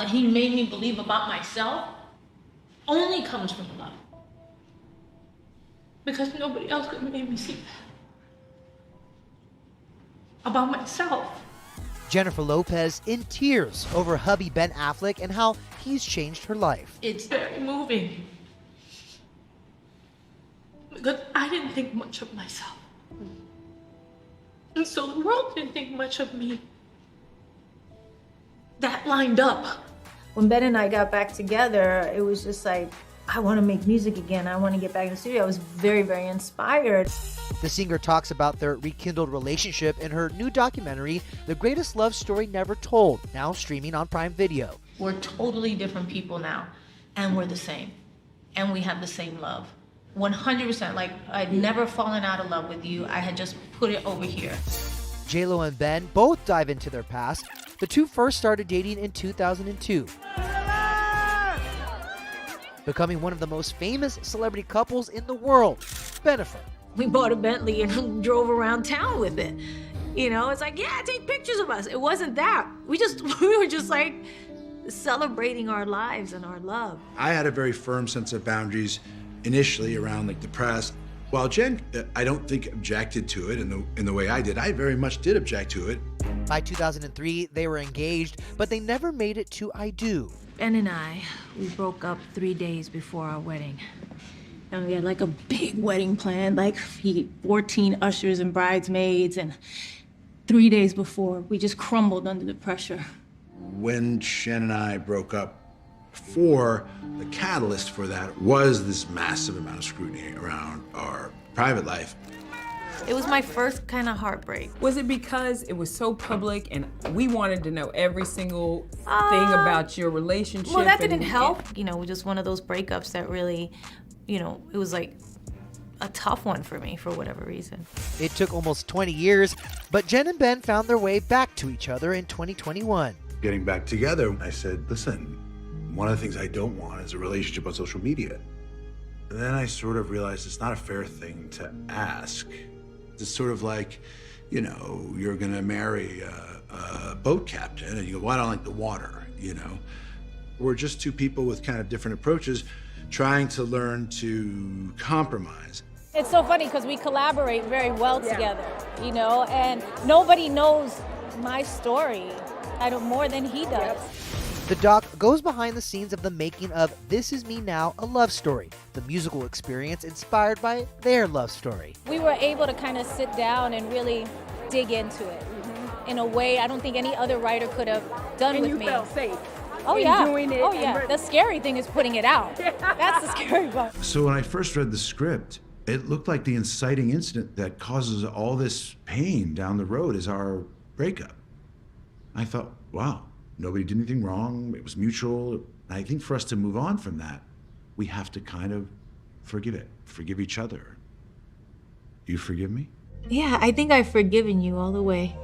What he made me believe about myself only comes from love. Because nobody else could make me see that about myself. Jennifer Lopez in tears over hubby Ben Affleck and how he's changed her life. It's very moving. Because I didn't think much of myself. And so the world didn't think much of me. That lined up. When Ben and I got back together, it was just like, I want to make music again. I want to get back in the studio. I was very, very inspired. The singer talks about their rekindled relationship in her new documentary, The Greatest Love Story Never Told, now streaming on Prime Video. We're totally different people now, and we're the same. And we have the same love. 100%, like I'd never fallen out of love with you. I had just put it over here. J-Lo and Ben both dive into their past. The two first started dating in 2002. Becoming one of the most famous celebrity couples in the world. Benefit. We bought a Bentley and drove around town with it. You know, it's like, yeah, take pictures of us. It wasn't that. We were just like celebrating our lives and our love. I had a very firm sense of boundaries initially around like the press. While Jen, I don't think objected to it in the way I did. I very much did object to it. By 2003, they were engaged, but they never made it to I do. Ben and I, we broke up 3 days before our wedding. And we had like a big wedding plan, like 14 ushers and bridesmaids, and 3 days before, we just crumbled under the pressure. When Jen and I broke up, the catalyst for that was this massive amount of scrutiny around our private life. It was my first kind of heartbreak. Was it because it was so public and we wanted to know every single thing about your relationship? Well, that didn't help. You know, just one of those breakups that really, you know, it was like a tough one for me for whatever reason. It took almost 20 years, but Jen and Ben found their way back to each other in 2021. Getting back together, I said, listen, one of the things I don't want is a relationship on social media. And then I sort of realized it's not a fair thing to ask. It's sort of like, you know, you're gonna marry a boat captain and you go, well, I don't like the water, you know? We're just two people with kind of different approaches trying to learn to compromise. It's so funny because we collaborate very well together, you know, and nobody knows my story more than he does. The doc goes behind the scenes of the making of This Is Me Now, a love story, the musical experience inspired by their love story. We were able to kind of sit down and really dig into it in a way I don't think any other writer could have done with me. And you felt safe. Oh yeah. Doing it. Oh yeah. The scary thing is putting it out. That's the scary part. So when I first read the script, it looked like the inciting incident that causes all this pain down the road is our breakup. I thought, wow. Nobody did anything wrong, it was mutual. And I think for us to move on from that, we have to kind of forgive each other. You forgive me? Yeah, I think I've forgiven you all the way.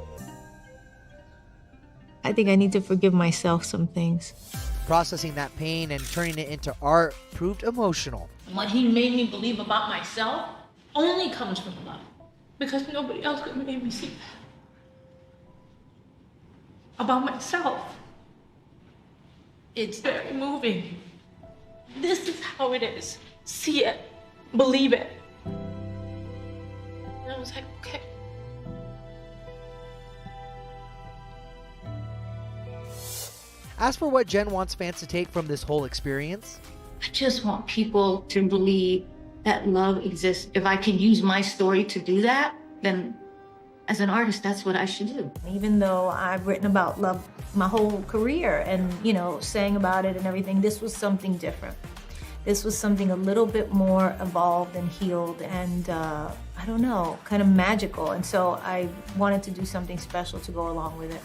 I think I need to forgive myself some things. Processing that pain and turning it into art proved emotional. What he made me believe about myself only comes from love. Because nobody else could make me see that about myself. It's very moving. This is how it is. See it, believe it. And I was like, okay. As for what Jen wants fans to take from this whole experience, I just want people to believe that love exists. If I can use my story to do that, then as an artist, that's what I should do. Even though I've written about love my whole career and, you know, sang about it and everything, this was something different. This was something a little bit more evolved and healed and, I don't know, kind of magical. And so I wanted to do something special to go along with it.